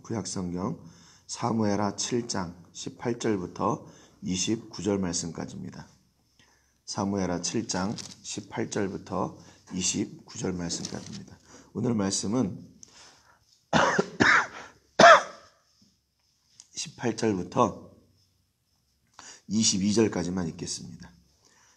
구약성경 사무엘하 7장 18절부터 29절 말씀까지입니다. 사무엘하 7장 18절부터 29절 말씀까지입니다. 오늘 말씀은 18절부터 22절까지만 읽겠습니다.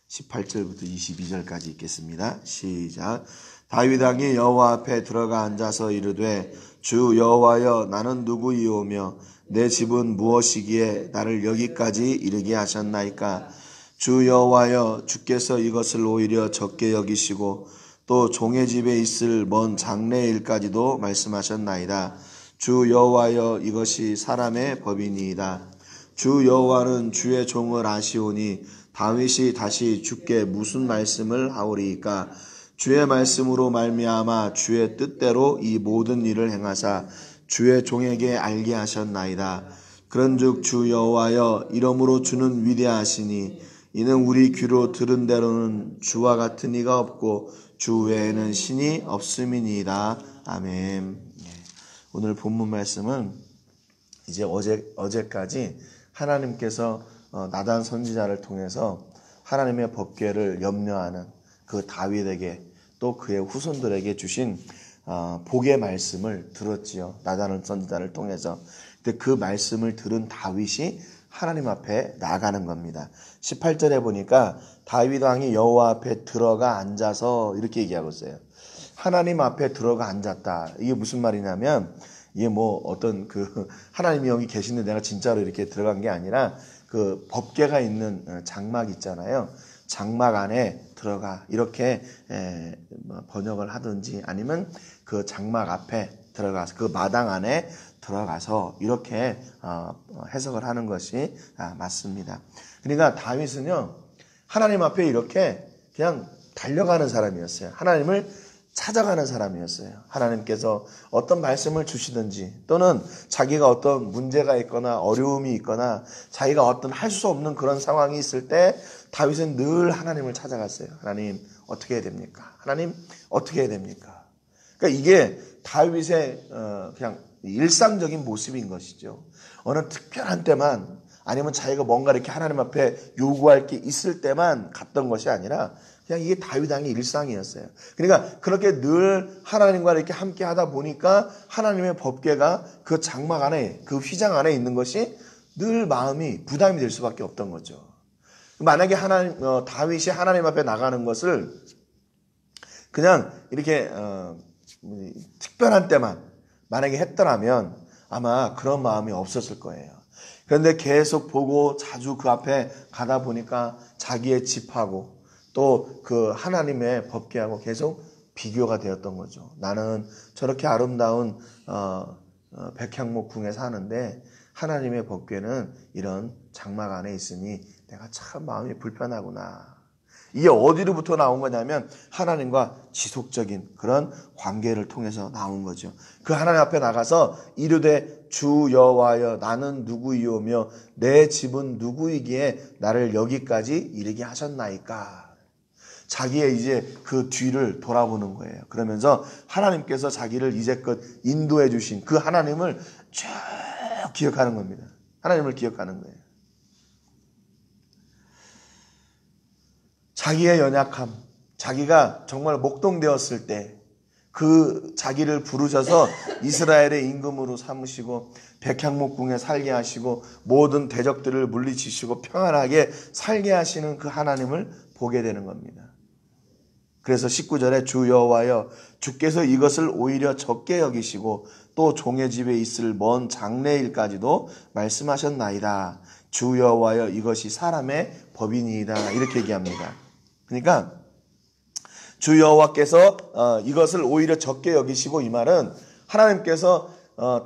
18절부터 22절까지 읽겠습니다. 시작. 다윗 왕이 여호와 앞에 들어가 앉아서 이르되 주 여호와여 나는 누구이오며 내 집은 무엇이기에 나를 여기까지 이르게 하셨나이까. 주 여호와여 주께서 이것을 오히려 적게 여기시고 또 종의 집에 있을 먼 장래일까지도 말씀하셨나이다. 주 여호와여 이것이 사람의 법이니이다. 주 여호와는 주의 종을 아시오니 다윗이 다시 주께 무슨 말씀을 하오리이까. 주의 말씀으로 말미암아 주의 뜻대로 이 모든 일을 행하사 주의 종에게 알게 하셨나이다. 그런즉 주 여호와여 이러므로 주는 위대하시니 이는 우리 귀로 들은 대로는 주와 같은 이가 없고 주 외에는 신이 없음이니이다. 아멘. 오늘 본문 말씀은 이제 어제까지 하나님께서 나단 선지자를 통해서 하나님의 법궤를 염려하는 그 다윗에게 또 그의 후손들에게 주신 복의 말씀을 들었지요. 나단 선지자를 통해서. 근데 그 말씀을 들은 다윗이 하나님 앞에 나가는 겁니다. 18절에 보니까 다윗 왕이 여호와 앞에 들어가 앉아서 이렇게 얘기하고 있어요. 하나님 앞에 들어가 앉았다. 이게 무슨 말이냐면 이게 뭐 어떤 그 하나님이 여기 계시는데 내가 진짜로 이렇게 들어간 게 아니라 그 법궤가 있는 장막 있잖아요. 장막 안에 들어가 이렇게 번역을 하든지 아니면 그 장막 앞에 들어가서 그 마당 안에 들어가서 이렇게 해석을 하는 것이 맞습니다. 그러니까 다윗은요 하나님 앞에 이렇게 그냥 달려가는 사람이었어요. 하나님을 찾아가는 사람이었어요. 하나님께서 어떤 말씀을 주시든지 또는 자기가 어떤 문제가 있거나 어려움이 있거나 자기가 어떤 할 수 없는 그런 상황이 있을 때 다윗은 늘 하나님을 찾아갔어요. 하나님 어떻게 해야 됩니까? 하나님 어떻게 해야 됩니까? 그러니까 이게 다윗의 그냥 일상적인 모습인 것이죠. 어느 특별한 때만 아니면 자기가 뭔가 이렇게 하나님 앞에 요구할 게 있을 때만 갔던 것이 아니라 그냥 이게 다윗 왕의 일상이었어요. 그러니까 그렇게 늘 하나님과 이렇게 함께 하다 보니까 하나님의 법궤가 그 장막 안에 그 휘장 안에 있는 것이 늘 마음이 부담이 될 수밖에 없던 거죠. 만약에 다윗이 하나님 앞에 나가는 것을 그냥 이렇게 특별한 때만 만약에 했더라면 아마 그런 마음이 없었을 거예요. 그런데 계속 보고 자주 그 앞에 가다 보니까 자기의 집하고 또 그 하나님의 법궤하고 계속 비교가 되었던 거죠. 나는 저렇게 아름다운 백향목 궁에 사는데 하나님의 법궤는 이런 장막 안에 있으니 내가 참 마음이 불편하구나. 이게 어디로부터 나온 거냐면 하나님과 지속적인 그런 관계를 통해서 나온 거죠. 그 하나님 앞에 나가서 이르되 주 여호와여 나는 누구이오며 내 집은 누구이기에 나를 여기까지 이르게 하셨나이까. 자기의 이제 그 뒤를 돌아보는 거예요. 그러면서 하나님께서 자기를 이제껏 인도해 주신 그 하나님을 쭉 기억하는 겁니다. 하나님을 기억하는 거예요. 자기의 연약함, 자기가 정말 목동되었을 때 그 자기를 부르셔서 이스라엘의 임금으로 삼으시고 백향목궁에 살게 하시고 모든 대적들을 물리치시고 평안하게 살게 하시는 그 하나님을 보게 되는 겁니다. 그래서 19절에 주 여호와여 주께서 이것을 오히려 적게 여기시고 또 종의 집에 있을 먼 장래일까지도 말씀하셨나이다. 주 여호와여 이것이 사람의 법이니이다. 이렇게 얘기합니다. 그러니까 주 여호와께서 이것을 오히려 적게 여기시고 이 말은 하나님께서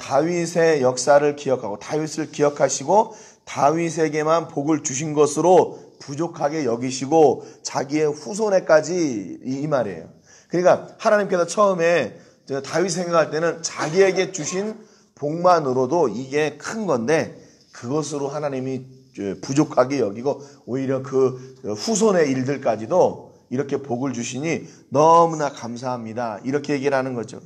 다윗의 역사를 기억하고 다윗을 기억하시고 다윗에게만 복을 주신 것으로 부족하게 여기시고 자기의 후손에까지 이 말이에요. 그러니까 하나님께서 처음에 다윗 생각할 때는 자기에게 주신 복만으로도 이게 큰 건데 그것으로 하나님이 부족하게 여기고 오히려 그 후손의 일들까지도 이렇게 복을 주시니 너무나 감사합니다. 이렇게 얘기를 하는 거죠.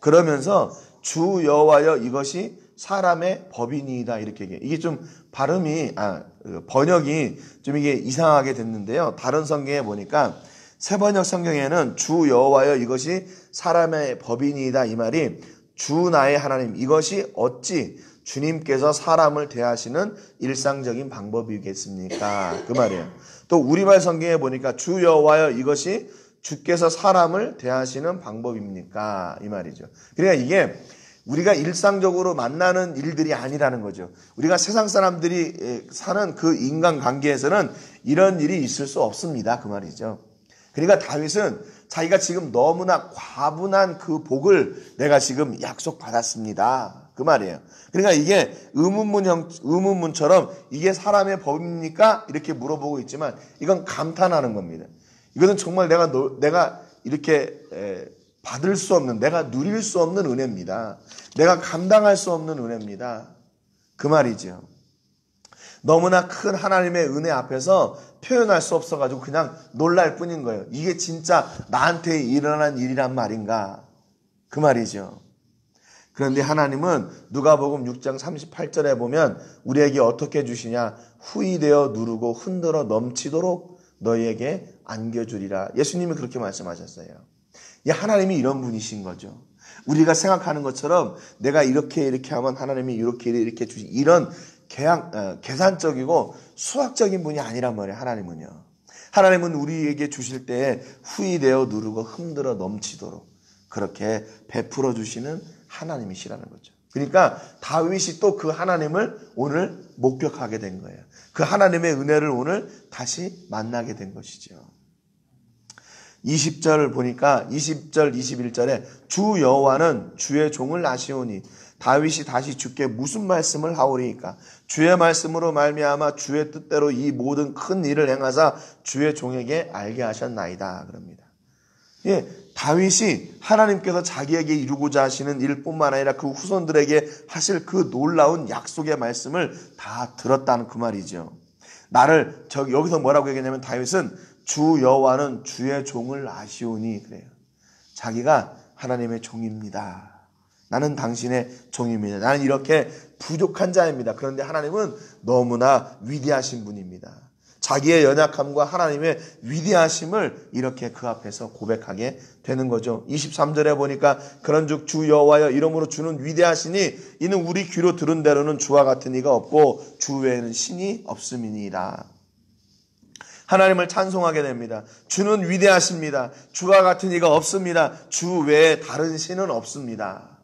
그러면서 주 여호와여 이것이 사람의 법이니이다 이렇게 얘기해요. 이게 좀 발음이 번역이 좀 이게 이상하게 됐는데요. 다른 성경에 보니까 새번역 성경에는 주 여호와여 이것이 사람의 법이니이다 이 말이 주 나의 하나님 이것이 어찌 주님께서 사람을 대하시는 일상적인 방법이겠습니까? 그 말이에요. 또 우리말 성경에 보니까 주 여호와여 이것이 주께서 사람을 대하시는 방법입니까? 이 말이죠. 그러니까 이게 우리가 일상적으로 만나는 일들이 아니라는 거죠. 우리가 세상 사람들이 사는 그 인간관계에서는 이런 일이 있을 수 없습니다. 그 말이죠. 그러니까 다윗은 자기가 지금 너무나 과분한 그 복을 내가 지금 약속받았습니다. 그 말이에요. 그러니까 이게 의문문처럼 이게 사람의 법입니까? 이렇게 물어보고 있지만 이건 감탄하는 겁니다. 이거는 정말 내가 이렇게 받을 수 없는, 내가 누릴 수 없는 은혜입니다. 내가 감당할 수 없는 은혜입니다. 그 말이죠. 너무나 큰 하나님의 은혜 앞에서 표현할 수 없어가지고 그냥 놀랄 뿐인 거예요. 이게 진짜 나한테 일어난 일이란 말인가? 그 말이죠. 그런데 하나님은 누가복음 6장 38절에 보면 우리에게 어떻게 주시냐? 후이되어 누르고 흔들어 넘치도록 너희에게 안겨주리라. 예수님이 그렇게 말씀하셨어요. 하나님이 이런 분이신 거죠. 우리가 생각하는 것처럼 내가 이렇게 하면 하나님이 이렇게 주시 이런 계산적이고 수학적인 분이 아니란 말이에요. 하나님은요. 하나님은 우리에게 주실 때에 후이되어 누르고 흔들어 넘치도록 그렇게 베풀어 주시는 하나님이시라는 거죠. 그러니까 다윗이 또 그 하나님을 오늘 목격하게 된 거예요. 그 하나님의 은혜를 오늘 다시 만나게 된 것이죠. 20절 보니까 20절 21절에 주 여호와는 주의 종을 아시오니 다윗이 다시 주께 무슨 말씀을 하오리이까? 주의 말씀으로 말미암아 주의 뜻대로 이 모든 큰 일을 행하사 주의 종에게 알게 하셨나이다. 그럽니다. 다윗이 하나님께서 자기에게 이루고자 하시는 일뿐만 아니라 그 후손들에게 하실 그 놀라운 약속의 말씀을 다 들었다는 그 말이죠. 여기서 뭐라고 얘기했냐면 다윗은 주 여호와는 주의 종을 아시오니 그래요. 자기가 하나님의 종입니다. 나는 당신의 종입니다. 나는 이렇게 부족한 자입니다. 그런데 하나님은 너무나 위대하신 분입니다. 자기의 연약함과 하나님의 위대하심을 이렇게 그 앞에서 고백하게 되는 거죠. 23절에 보니까 그런즉 주 여호와여 이러므로 주는 위대하시니 이는 우리 귀로 들은 대로는 주와 같은 이가 없고 주 외에는 신이 없음이니이다. 하나님을 찬송하게 됩니다. 주는 위대하십니다. 주와 같은 이가 없습니다. 주 외에 다른 신은 없습니다.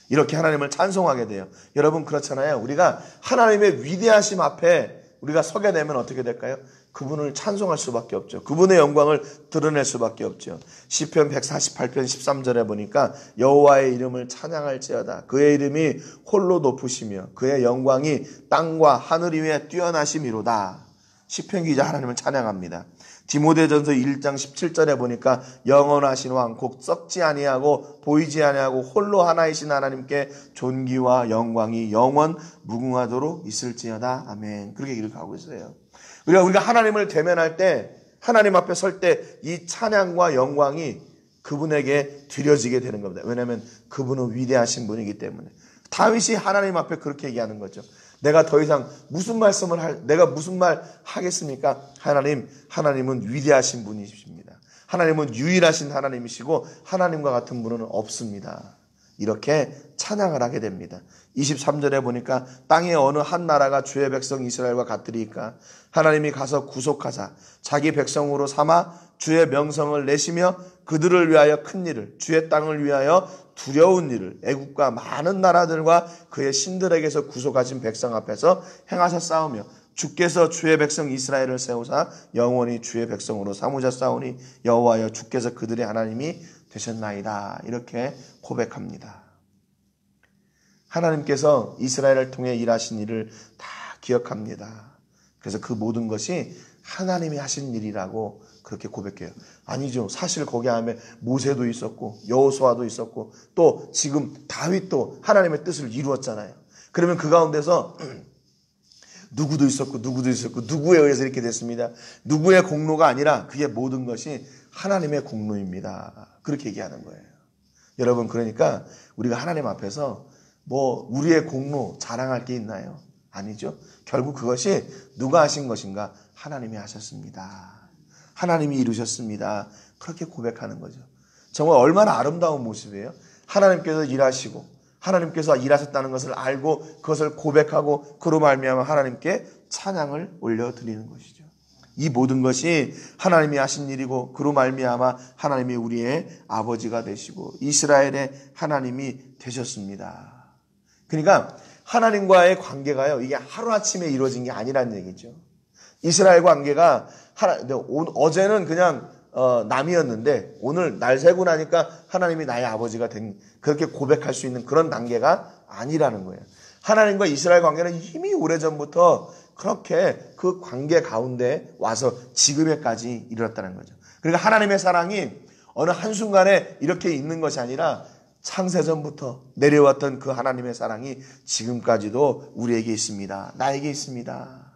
이렇게 하나님을 찬송하게 돼요. 여러분 그렇잖아요. 우리가 하나님의 위대하심 앞에 우리가 서게 되면 어떻게 될까요? 그분을 찬송할 수밖에 없죠. 그분의 영광을 드러낼 수밖에 없죠. 시편 148편 13절에 보니까 여호와의 이름을 찬양할지어다. 그의 이름이 홀로 높으시며 그의 영광이 땅과 하늘 위에 뛰어나심이로다. 시편 기자 하나님을 찬양합니다. 디모데전서 1장 17절에 보니까 영원하신 왕 곧 썩지 아니하고 보이지 아니하고 홀로 하나이신 하나님께 존귀와 영광이 영원 무궁하도록 있을지어다. 아멘. 그렇게 기록하고 있어요. 우리가 하나님을 대면할 때 하나님 앞에 설 때 이 찬양과 영광이 그분에게 드려지게 되는 겁니다. 왜냐하면 그분은 위대하신 분이기 때문에. 다윗이 하나님 앞에 그렇게 얘기하는 거죠. 내가 더 이상 내가 무슨 말 하겠습니까? 하나님은 위대하신 분이십니다. 하나님은 유일하신 하나님이시고 하나님과 같은 분은 없습니다. 이렇게 찬양을 하게 됩니다. 23절에 보니까 땅의 어느 한 나라가 주의 백성 이스라엘과 같으리까? 하나님이 가서 구속하사 자기 백성으로 삼아 주의 명성을 내시며 그들을 위하여 큰 일을 주의 땅을 위하여 두려운 일을 애국과 많은 나라들과 그의 신들에게서 구속하신 백성 앞에서 행하셨사오며 주께서 주의 백성 이스라엘을 세우사 영원히 주의 백성으로 삼으셨사오니 여호와여 주께서 그들의 하나님이 되셨나이다. 이렇게 고백합니다. 하나님께서 이스라엘을 통해 일하신 일을 다 기억합니다. 그래서 그 모든 것이 하나님이 하신 일이라고 그렇게 고백해요. 아니죠. 사실 거기 안에 모세도 있었고 여호수아도 있었고 또 지금 다윗도 하나님의 뜻을 이루었잖아요. 그러면 그 가운데서 누구도 있었고 누구에 의해서 이렇게 됐습니다. 누구의 공로가 아니라 그의 모든 것이 하나님의 공로입니다. 그렇게 얘기하는 거예요. 여러분 그러니까 우리가 하나님 앞에서 뭐 우리의 공로 자랑할 게 있나요? 아니죠. 결국 그것이 누가 하신 것인가? 하나님이 하셨습니다. 하나님이 이루셨습니다. 그렇게 고백하는 거죠. 정말 얼마나 아름다운 모습이에요. 하나님께서 일하시고 하나님께서 일하셨다는 것을 알고 그것을 고백하고 그로 말미암아 하나님께 찬양을 올려드리는 것이죠. 이 모든 것이 하나님이 하신 일이고 그로 말미암아 하나님이 우리의 아버지가 되시고 이스라엘의 하나님이 되셨습니다. 그러니까 하나님과의 관계가요, 이게 하루아침에 이루어진 게 아니라는 얘기죠. 이스라엘 관계가 어제는 그냥 남이었는데 오늘 날 새고 나니까 하나님이 나의 아버지가 된, 그렇게 고백할 수 있는 그런 단계가 아니라는 거예요. 하나님과 이스라엘 관계는 이미 오래전부터 그렇게 그 관계 가운데 와서 지금에까지 이르렀다는 거죠. 그러니까 하나님의 사랑이 어느 한순간에 이렇게 있는 것이 아니라 창세전부터 내려왔던 그 하나님의 사랑이 지금까지도 우리에게 있습니다. 나에게 있습니다.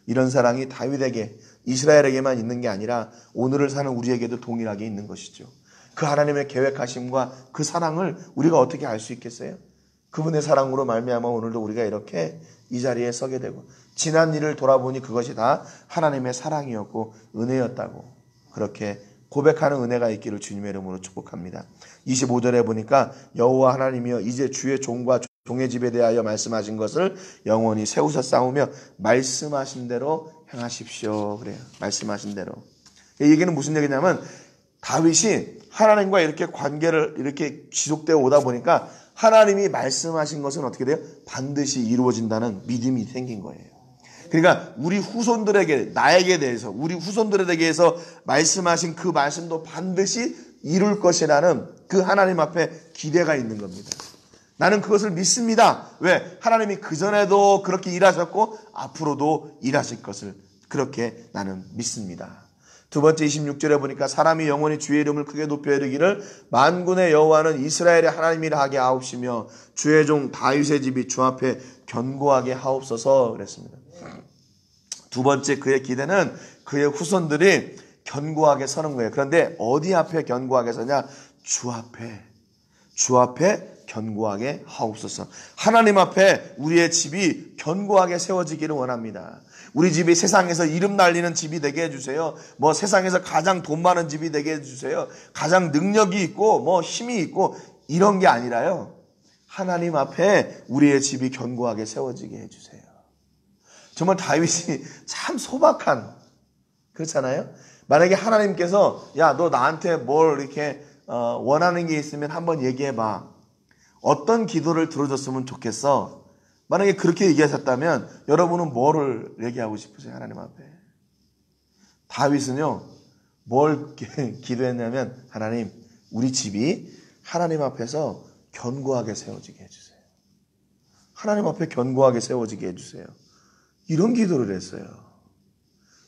이런 사랑이 다윗에게, 이스라엘에게만 있는 게 아니라 오늘을 사는 우리에게도 동일하게 있는 것이죠. 그 하나님의 계획하심과 그 사랑을 우리가 어떻게 알 수 있겠어요? 그분의 사랑으로 말미암아 오늘도 우리가 이렇게 이 자리에 서게 되고 지난 일을 돌아보니 그것이 다 하나님의 사랑이었고 은혜였다고 그렇게 고백하는 은혜가 있기를 주님의 이름으로 축복합니다. 25절에 보니까 여호와 하나님이여 이제 주의 종과 종의 집에 대하여 말씀하신 것을 영원히 세우셨사오며 말씀하신 대로 행하십시오. 그래요. 말씀하신 대로. 이 얘기는 무슨 얘기냐면 다윗이 하나님과 이렇게 관계를 이렇게 지속되어 오다 보니까 하나님이 말씀하신 것은 어떻게 돼요? 반드시 이루어진다는 믿음이 생긴 거예요. 그러니까 우리 후손들에게, 나에게 대해서, 우리 후손들에 대해서 말씀하신 그 말씀도 반드시 이룰 것이라는 그 하나님 앞에 기대가 있는 겁니다. 나는 그것을 믿습니다. 왜? 하나님이 그전에도 그렇게 일하셨고 앞으로도 일하실 것을 그렇게 나는 믿습니다. 두 번째 26절에 보니까 사람이 영원히 주의 이름을 크게 높여 이르기를 만군의 여호와는 이스라엘의 하나님이라 하게 하옵시며 주의 종 다윗의 집이 주 앞에 견고하게 하옵소서 그랬습니다. 두 번째 그의 기대는 그의 후손들이 견고하게 서는 거예요. 그런데 어디 앞에 견고하게 서냐? 주 앞에 견고하게 하옵소서. 하나님 앞에 우리의 집이 견고하게 세워지기를 원합니다. 우리 집이 세상에서 이름 날리는 집이 되게 해주세요. 뭐 세상에서 가장 돈 많은 집이 되게 해주세요. 가장 능력이 있고 뭐 힘이 있고 이런 게 아니라요. 하나님 앞에 우리의 집이 견고하게 세워지게 해주세요. 정말 다윗이 참 소박한, 그렇잖아요. 만약에 하나님께서 야, 너 나한테 뭘 이렇게 원하는 게 있으면 한번 얘기해봐. 어떤 기도를 들어줬으면 좋겠어? 만약에 그렇게 얘기하셨다면 여러분은 뭐를 얘기하고 싶으세요? 하나님 앞에. 다윗은요, 뭘 기도했냐면 하나님, 우리 집이 하나님 앞에서 견고하게 세워지게 해주세요. 하나님 앞에 견고하게 세워지게 해주세요. 이런 기도를 했어요.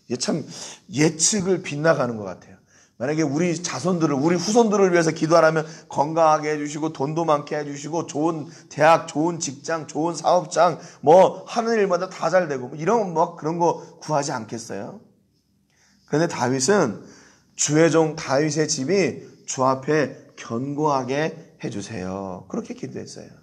이게 참 예측을 빗나가는 것 같아요. 만약에 우리 자손들을, 우리 후손들을 위해서 기도하라면 건강하게 해주시고 돈도 많게 해주시고 좋은 대학, 좋은 직장, 좋은 사업장 뭐 하는 일마다 다 잘 되고 이런 뭐 그런 거 구하지 않겠어요? 그런데 다윗은 주의 종 다윗의 집이 주 앞에 견고하게 해주세요. 그렇게 기도했어요.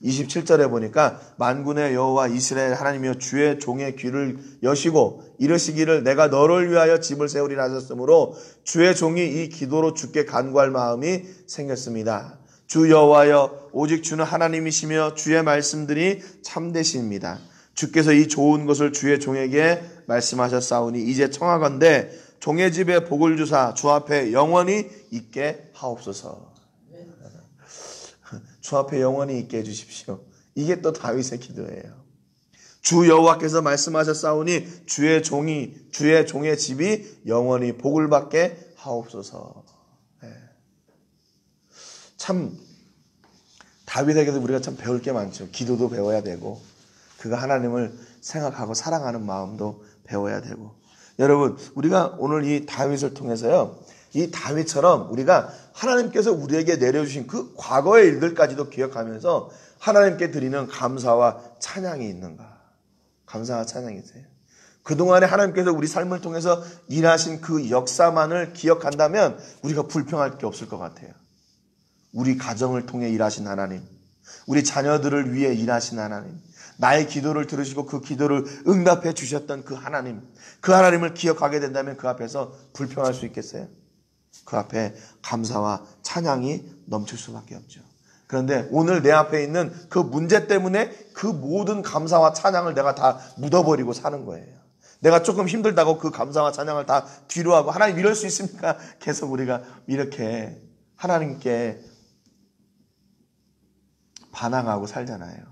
27절에 보니까 만군의 여호와 이스라엘 하나님이여 주의 종의 귀를 여시고 이르시기를 내가 너를 위하여 집을 세우리라 하셨으므로 주의 종이 이 기도로 주께 간구할 마음이 생겼습니다. 주 여호와여 오직 주는 하나님이시며 주의 말씀들이 참되십니다. 주께서 이 좋은 것을 주의 종에게 말씀하셨사오니 이제 청하건대 종의 집에 복을 주사 주 앞에 영원히 있게 하옵소서. 주 앞에 영원히 있게 해주십시오. 이게 또 다윗의 기도예요. 주 여호와께서 말씀하셨사오니 주의 종의 집이 영원히 복을 받게 하옵소서. 참 다윗에게도 우리가 참 배울 게 많죠. 기도도 배워야 되고 그가 하나님을 생각하고 사랑하는 마음도 배워야 되고. 여러분, 우리가 오늘 이 다윗을 통해서요, 이 다윗처럼 우리가 하나님께서 우리에게 내려주신 그 과거의 일들까지도 기억하면서 하나님께 드리는 감사와 찬양이 있는가? 감사와 찬양이 있어요. 그동안에 하나님께서 우리 삶을 통해서 일하신 그 역사만을 기억한다면 우리가 불평할 게 없을 것 같아요. 우리 가정을 통해 일하신 하나님, 우리 자녀들을 위해 일하신 하나님, 나의 기도를 들으시고 그 기도를 응답해 주셨던 그 하나님을 기억하게 된다면 그 앞에서 불평할 수 있겠어요? 그 앞에 감사와 찬양이 넘칠 수밖에 없죠. 그런데 오늘 내 앞에 있는 그 문제 때문에 그 모든 감사와 찬양을 내가 다 묻어버리고 사는 거예요. 내가 조금 힘들다고 그 감사와 찬양을 다 뒤로 하고, 하나님 이럴 수 있습니까? 계속 우리가 이렇게 하나님께 반항하고 살잖아요.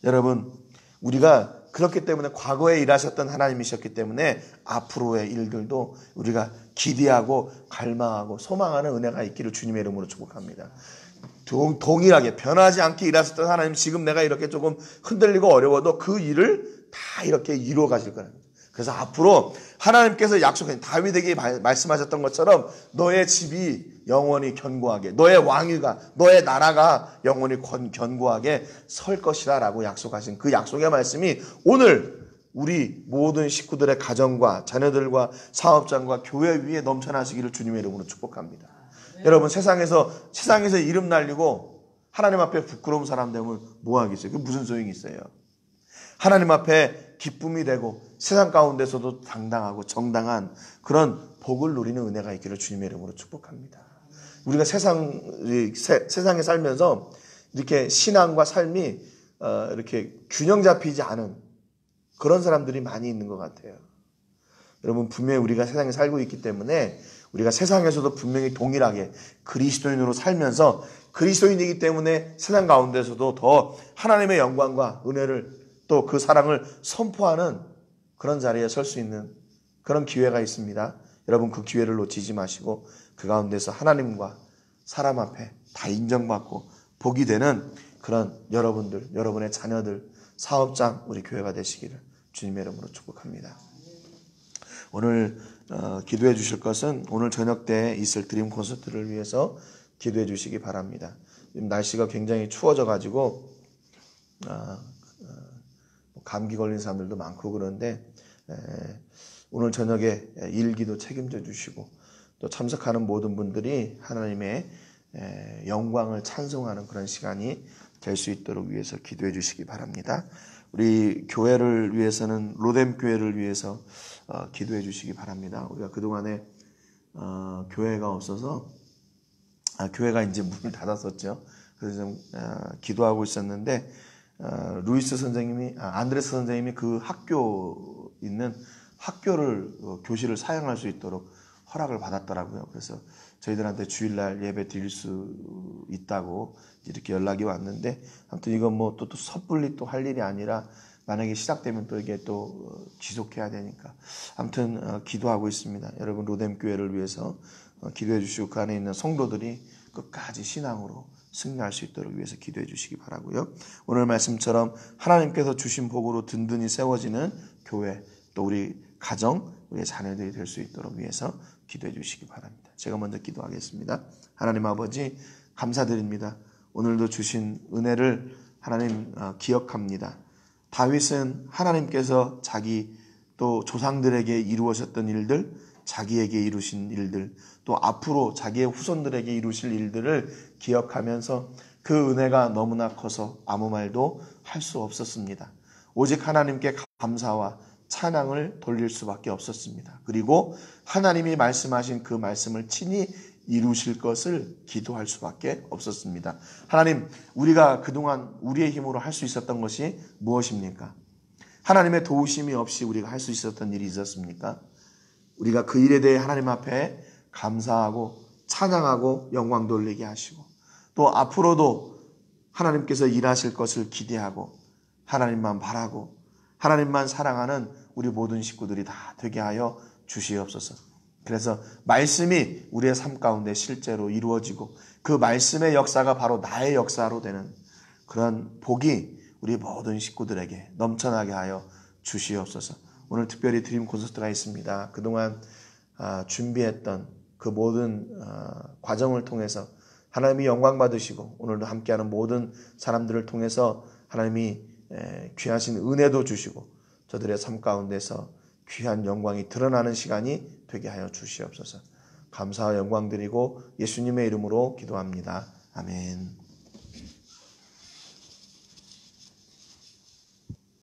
여러분, 우리가 그렇기 때문에 과거에 일하셨던 하나님이셨기 때문에 앞으로의 일들도 우리가 기대하고 갈망하고 소망하는 은혜가 있기를 주님의 이름으로 축복합니다. 동일하게 변하지 않게 일하셨던 하나님, 지금 내가 이렇게 조금 흔들리고 어려워도 그 일을 다 이렇게 이루어 가실 거랍니다. 그래서 앞으로 하나님께서 약속하신, 다윗에게 말씀하셨던 것처럼 너의 집이 영원히 견고하게, 너의 왕위가, 너의 나라가 영원히 견고하게 설 것이라 라고 약속하신 그 약속의 말씀이 오늘 우리 모든 식구들의 가정과 자녀들과 사업장과 교회 위에 넘쳐나시기를 주님의 이름으로 축복합니다. 여러분, 세상에서 이름 날리고 하나님 앞에 부끄러운 사람 되면 뭐 하겠어요? 그게 무슨 소용이 있어요? 하나님 앞에 기쁨이 되고 세상 가운데서도 당당하고 정당한 그런 복을 누리는 은혜가 있기를 주님의 이름으로 축복합니다. 우리가 세상에 살면서 이렇게 신앙과 삶이 이렇게 균형 잡히지 않은 그런 사람들이 많이 있는 것 같아요. 여러분, 분명히 우리가 세상에 살고 있기 때문에 우리가 세상에서도 분명히 동일하게 그리스도인으로 살면서 그리스도인이기 때문에 세상 가운데서도 더 하나님의 영광과 은혜를 또 그 사랑을 선포하는 그런 자리에 설 수 있는 그런 기회가 있습니다. 여러분, 그 기회를 놓치지 마시고 그 가운데서 하나님과 사람 앞에 다 인정받고 복이 되는 그런 여러분들, 여러분의 자녀들, 사업장, 우리 교회가 되시기를 주님의 이름으로 축복합니다. 오늘 기도해 주실 것은 오늘 저녁 때 있을 드림 콘서트를 위해서 기도해 주시기 바랍니다. 지금 날씨가 굉장히 추워져 가지고 감기 걸린 사람들도 많고 그런데 오늘 저녁에 일기도 책임져 주시고 또 참석하는 모든 분들이 하나님의 영광을 찬송하는 그런 시간이 될 수 있도록 위해서 기도해 주시기 바랍니다. 우리 교회를 위해서는 로뎀 교회를 위해서 기도해 주시기 바랍니다. 우리가 그동안에 교회가 없어서 교회가 이제 문을 닫았었죠. 그래서 좀 기도하고 있었는데 루이스 선생님이 안드레스 선생님이 그 학교 있는 학교를 교실을 사용할 수 있도록 허락을 받았더라고요. 그래서 저희들한테 주일날 예배 드릴 수 있다고 이렇게 연락이 왔는데, 아무튼 이건 뭐 또 섣불리 또 할 일이 아니라 만약에 시작되면 또 이게 또 지속해야 되니까 아무튼 기도하고 있습니다. 여러분, 로뎀 교회를 위해서 기도해 주시고 그 안에 있는 성도들이 끝까지 신앙으로 승리할 수 있도록 위해서 기도해 주시기 바라고요. 오늘 말씀처럼 하나님께서 주신 복으로 든든히 세워지는 교회, 또 우리 가정, 우리의 자녀들이 될 수 있도록 위해서 기도해 주시기 바랍니다. 제가 먼저 기도하겠습니다. 하나님 아버지, 감사드립니다. 오늘도 주신 은혜를 하나님 기억합니다. 다윗은 하나님께서 자기 또 조상들에게 이루어졌던 일들, 자기에게 이루신 일들, 또 앞으로 자기의 후손들에게 이루실 일들을 기억하면서 그 은혜가 너무나 커서 아무 말도 할 수 없었습니다. 오직 하나님께 감사와 찬양을 돌릴 수밖에 없었습니다. 그리고 하나님이 말씀하신 그 말씀을 친히 이루실 것을 기도할 수밖에 없었습니다. 하나님, 우리가 그동안 우리의 힘으로 할 수 있었던 것이 무엇입니까? 하나님의 도우심이 없이 우리가 할 수 있었던 일이 있었습니까? 우리가 그 일에 대해 하나님 앞에 감사하고 찬양하고 영광 돌리게 하시고 또 앞으로도 하나님께서 일하실 것을 기대하고 하나님만 바라고 하나님만 사랑하는 우리 모든 식구들이 다 되게 하여 주시옵소서. 그래서 말씀이 우리의 삶 가운데 실제로 이루어지고 그 말씀의 역사가 바로 나의 역사로 되는 그런 복이 우리 모든 식구들에게 넘쳐나게 하여 주시옵소서. 오늘 특별히 드림 콘서트가 있습니다. 그동안 준비했던 그 모든 과정을 통해서 하나님이 영광 받으시고 오늘도 함께하는 모든 사람들을 통해서 하나님이 귀하신 은혜도 주시고 저들의 삶 가운데서 귀한 영광이 드러나는 시간이 되게 하여 주시옵소서. 감사와 영광 드리고 예수님의 이름으로 기도합니다. 아멘.